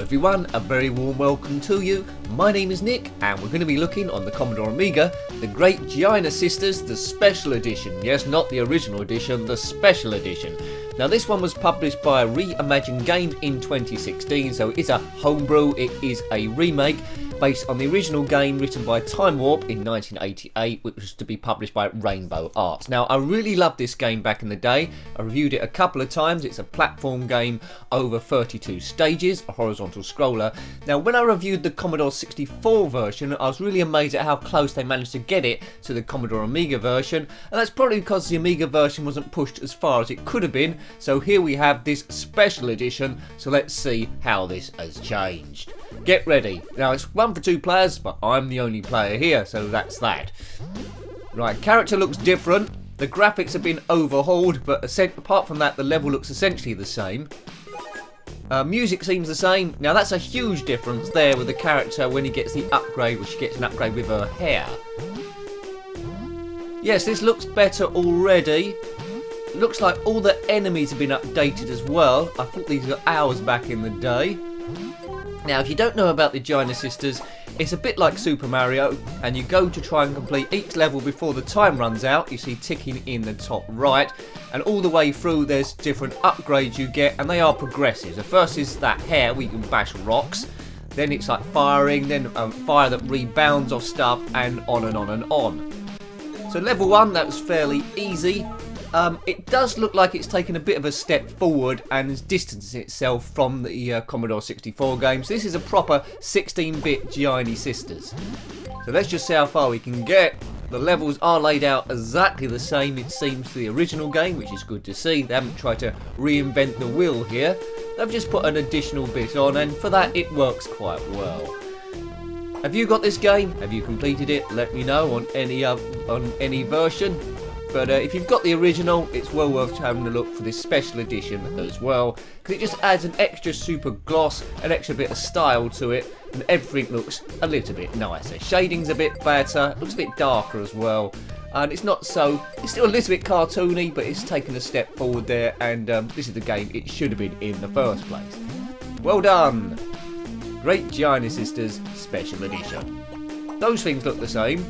everyone, a very warm welcome to you. My name is Nick and we're going to be looking on the Commodore Amiga, the great GIANA Sisters, the Special Edition. Yes, not the original edition, the Special Edition. Now this one was published by ReImagined Games in 2016, so it's a homebrew, it is a remake based on the original game written by Time Warp in 1988, which was to be published by Rainbow Arts. Now I really loved this game back in the day. I reviewed it a couple of times. It's a platform game over 32 stages, a horizontal scroller. Now when I reviewed the Commodore 64 version, I was really amazed at how close they managed to get it to the Commodore Amiga version, and that's probably because the Amiga version wasn't pushed as far as it could have been. So here we have this special edition, so let's see how this has changed. Get ready. Now it's 1 for 2 players, but I'm the only player here, so that's that. Right, character looks different. The graphics have been overhauled, but apart from that, the level looks essentially the same. Music seems the same. Now that's a huge difference there with the character when he gets the upgrade, which she gets an upgrade with her hair. Yes, this looks better already. Looks like all the enemies have been updated as well. I thought these were hours back in the day. Now if you don't know about the GIANA Sisters, it's a bit like Super Mario, and you go to try and complete each level before the time runs out. You see ticking in the top right, and all the way through there's different upgrades you get, and they are progressive. The first is that hair where you can bash rocks, then it's like firing, then fire that rebounds off stuff, and on and on and on. So level 1, that was fairly easy. It does look like it's taken a bit of a step forward and is distancing itself from the Commodore 64 games. This is a proper 16-bit GIANA Sisters. So let's just see how far we can get. The levels are laid out exactly the same, it seems, to the original game, which is good to see. They haven't tried to reinvent the wheel here. They've just put an additional bit on, and for that it works quite well. Have you got this game? Have you completed it? Let me know on any version. But if you've got the original, it's well worth having a look for this special edition as well, because it just adds an extra super gloss, an extra bit of style to it, and everything looks a little bit nicer. Shading's a bit better, looks a bit darker as well, and it's not so, it's still a little bit cartoony, but it's taken a step forward there, and this is the game it should have been in the first place. Well done! Great GIANA Sisters Special Edition. Those things look the same.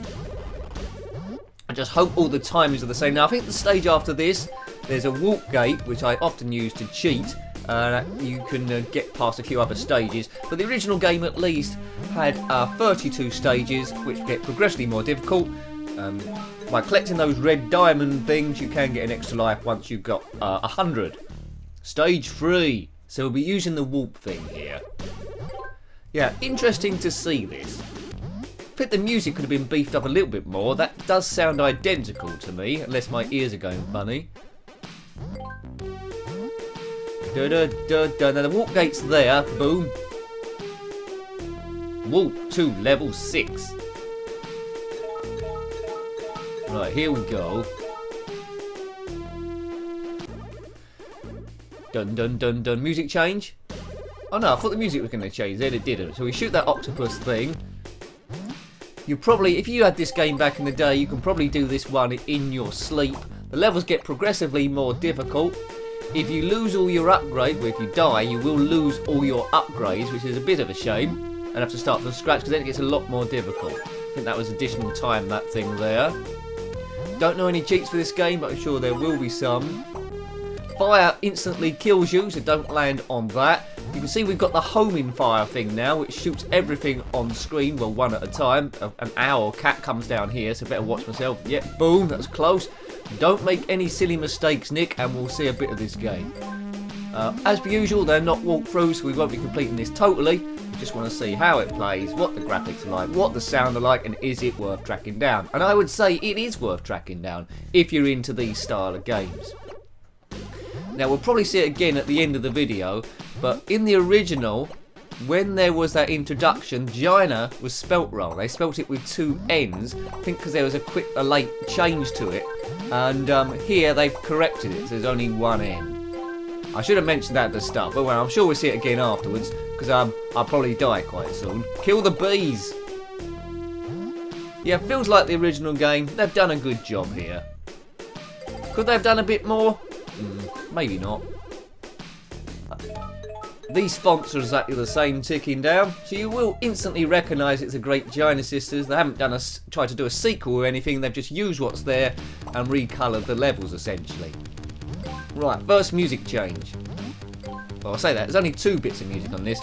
I just hope all the timings are the same. Now I think the stage after this, there's a warp gate, which I often use to cheat. You can get past a few other stages, but the original game at least had 32 stages, which get progressively more difficult. By collecting those red diamond things, you can get an extra life once you've got 100. Stage 3. So we'll be using the warp thing here. Yeah, interesting to see this. I think the music could have been beefed up a little bit more. That does sound identical to me, unless my ears are going funny. Now the warp gate's there. Boom. Warp to level 6. Right, here we go. Dun dun dun dun. Music change? Oh no, I thought the music was going to change. Then it didn't. So we shoot that octopus thing. You probably, if you had this game back in the day, you can probably do this one in your sleep. The levels get progressively more difficult. If you lose all your upgrades, well, if you die, you will lose all your upgrades, which is a bit of a shame, and have to start from scratch, because then it gets a lot more difficult. I think that was additional time, that thing there. Don't know any cheats for this game, but I'm sure there will be some. Fire instantly kills you, so don't land on that. You can see we've got the homing fire thing now, which shoots everything on screen, well, one at a time. An owl or cat comes down here, so better watch myself. Yep, boom, that was close. Don't make any silly mistakes, Nick, and we'll see a bit of this game. As per usual, they're not walkthroughs, so we won't be completing this totally. We just want to see how it plays, what the graphics are like, what the sound are like, and is it worth tracking down. And I would say it is worth tracking down, if you're into these style of games. Now we'll probably see it again at the end of the video, but in the original, when there was that introduction, GIANA was spelt wrong. They spelt it with 2 N's, I think because there was a late change to it, and here they've corrected it, so there's only 1 N. I should have mentioned that at the start, but well, I'm sure we'll see it again afterwards, because I'll probably die quite soon. Kill the bees! Yeah, feels like the original game. They've done a good job here. Could they have done a bit more? Maybe not. These fonts are exactly the same ticking down, so you will instantly recognise it's a Great GIANA Sisters. They haven't tried to do a sequel or anything, they've just used what's there and recoloured the levels essentially. Right, first music change. Well, I'll say that, there's only 2 bits of music on this.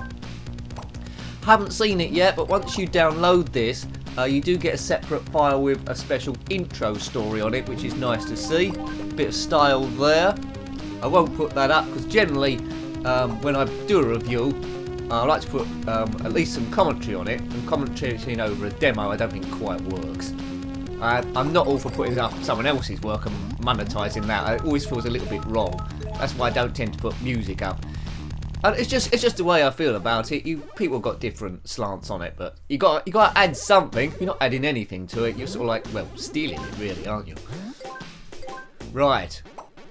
Haven't seen it yet, but once you download this, you do get a separate file with a special intro story on it, which is nice to see. Bit of style there. I won't put that up because generally when I do a review, I like to put at least some commentary on it, and commentary over a demo I don't think quite works. I'm not all for putting up someone else's work and monetising that. It always feels a little bit wrong. That's why I don't tend to put music up. And it's just the way I feel about it. People got different slants on it, but you got to add something. If you're not adding anything to it, you're sort of like, well, stealing it really, aren't you? Right.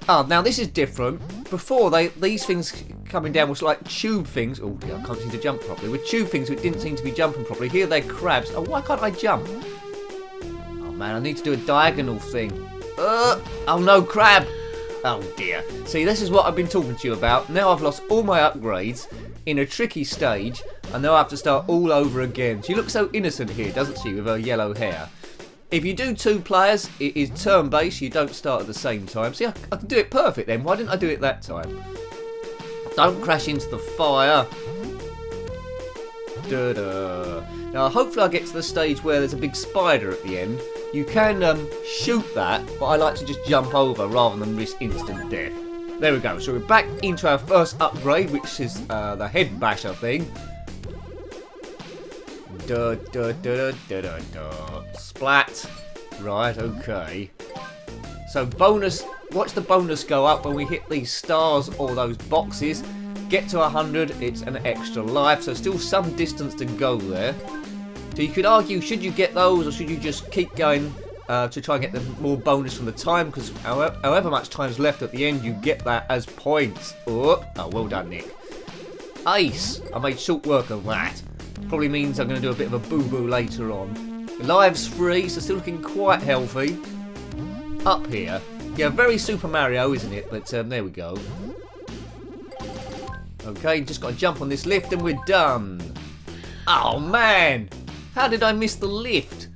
Oh, now this is different. Before, these things coming down was like tube things. Oh dear, I can't seem to jump properly. With tube things, it didn't seem to be jumping properly. Here they're crabs. Oh, why can't I jump? Oh man, I need to do a diagonal thing. Oh no, crab. Oh dear. See, this is what I've been talking to you about. Now I've lost all my upgrades in a tricky stage, and now I have to start all over again. She looks so innocent here, doesn't she, with her yellow hair? If you do 2 players, it is turn-based. You don't start at the same time. See, I can do it perfect then. Why didn't I do it that time? Don't crash into the fire. Da-da. Now, hopefully I get to the stage where there's a big spider at the end. You can shoot that, but I like to just jump over rather than risk instant death. There we go. So we're back into our first upgrade, which is the head basher thing. Da da da da da da. Splat. Right, okay. So bonus, watch the bonus go up when we hit these stars or those boxes. Get to 100, it's an extra life, so still some distance to go there. So you could argue, should you get those or should you just keep going to try and get the more bonus from the time, because however much time's left at the end, you get that as points. Oh, well done, Nick. Ace. I made short work of that. Probably means I'm going to do a bit of a boo-boo later on. Lives free, so still looking quite healthy. Up here. Yeah, very Super Mario, isn't it? But there we go. Okay, just got to jump on this lift and we're done. Oh, man. How did I miss the lift?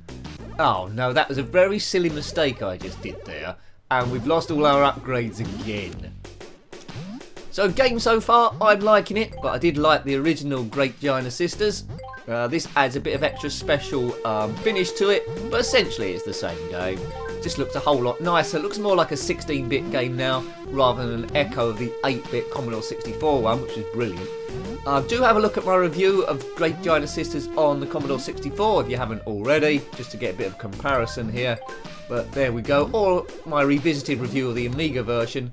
Oh, no, that was a very silly mistake I just did there. And we've lost all our upgrades again. So, game so far, I'm liking it, but I did like the original Great GIANA Sisters. This adds a bit of extra special finish to it, but essentially it's the same game. Just looks a whole lot nicer. It looks more like a 16-bit game now, rather than an echo of the 8-bit Commodore 64 one, which is brilliant. Do have a look at my review of Great GIANA Sisters on the Commodore 64 if you haven't already, just to get a bit of comparison here. But there we go, or my revisited review of the Amiga version.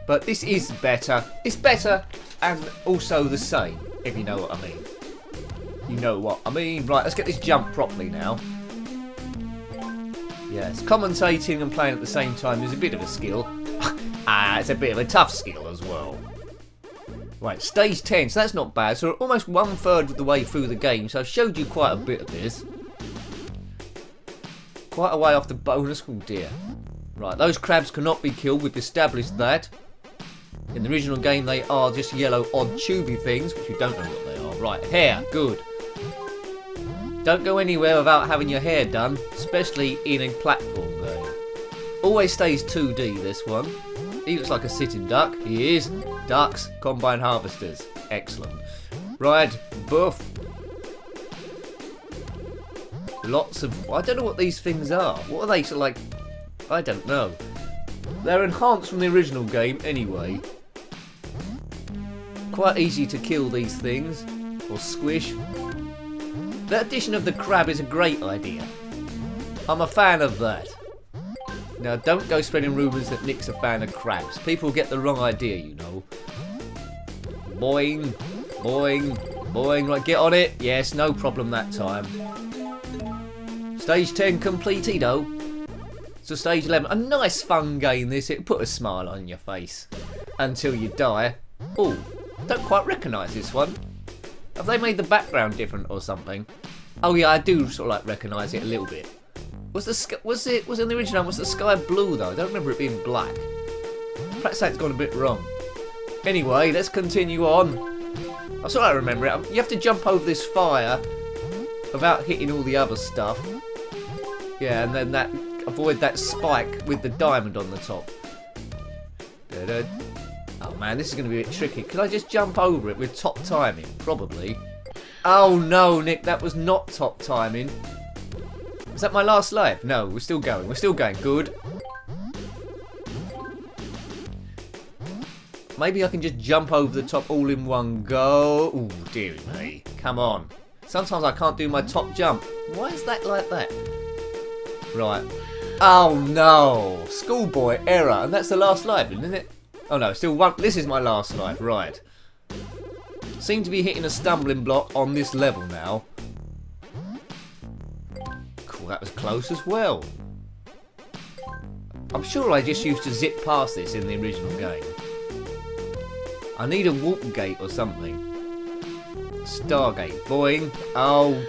But this is better. It's better and also the same, if you know what I mean. You know what I mean. Right, let's get this jump properly now. Yes, commentating and playing at the same time is a bit of a skill. It's a bit of a tough skill as well. Right, stage 10, so that's not bad. So we're almost 1/3 of the way through the game, so I've showed you quite a bit of this. Quite a way off the bonus. Oh dear. Right, those crabs cannot be killed, we've established that. In the original game they are just yellow odd tubey things, which we don't know what they are. Right, hair, good. Don't go anywhere without having your hair done, especially in a platform game. Always stays 2D, this one. He looks like a sitting duck. He is. Ducks, combine harvesters. Excellent. Right, buff. Lots of... I don't know what these things are. What are they? So like... I don't know. They're enhanced from the original game anyway. Quite easy to kill these things. Or squish. The addition of the crab is a great idea. I'm a fan of that. Now don't go spreading rumours that Nick's a fan of crabs. People get the wrong idea, you know. Boing, boing, boing. Right, get on it. Yes, no problem that time. Stage 10 completed-o. So stage 11, a nice fun game this. It put a smile on your face. Until you die. Oh, don't quite recognise this one. Have they made the background different or something? Oh yeah, I do sort of like recognise it a little bit. Was it in the original? Was the sky blue though? I don't remember it being black. Perhaps that's gone a bit wrong. Anyway, let's continue on. That's what I remember it. You have to jump over this fire without hitting all the other stuff. Yeah, and then avoid that spike with the diamond on the top. Da-da. Oh man, this is going to be a bit tricky. Can I just jump over it with top timing? Probably. Oh no, Nick, that was not top timing. Is that my last life? No, we're still going. We're still going. Good. Maybe I can just jump over the top all in one go. Ooh, dearie me. Come on. Sometimes I can't do my top jump. Why is that like that? Right. Oh no. Schoolboy error. And that's the last life, isn't it? Oh no, still one. This is my last life. Right. Seem to be hitting a stumbling block on this level now. Cool, that was close as well. I'm sure I just used to zip past this in the original game. I need a warp gate or something. Stargate, boing. Oh,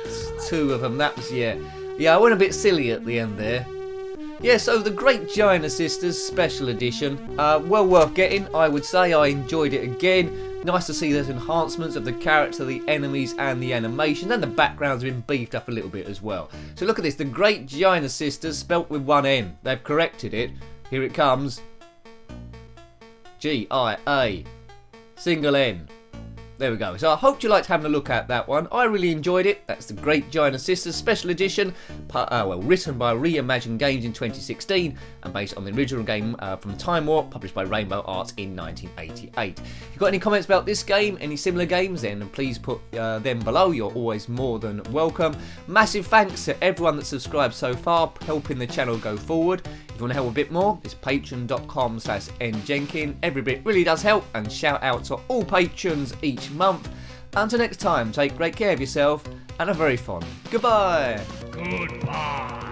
2 of them. That was, yeah. Yeah, I went a bit silly at the end there. Yeah, so the Great GIANA Sisters Special Edition. Well worth getting, I would say. I enjoyed it again. Nice to see those enhancements of the character, the enemies and the animation. And the backgrounds have been beefed up a little bit as well. So look at this. The Great GIANA Sisters spelt with one N. They've corrected it. Here it comes. G-I-A. Single N. There we go. So I hope you liked having a look at that one. I really enjoyed it. That's the Great GIANA Sisters Special Edition. Written by ReImagined Games in 2016 and based on the original game from Time Warp, published by Rainbow Arts in 1988. If you've got any comments about this game, any similar games, then please put them below. You're always more than welcome. Massive thanks to everyone that's subscribed so far, helping the channel go forward. If you want to help a bit more, it's patreon.com/njenkin. Every bit really does help, and shout out to all patrons each month. Until next time, take great care of yourself and have very fun. Goodbye. Goodbye.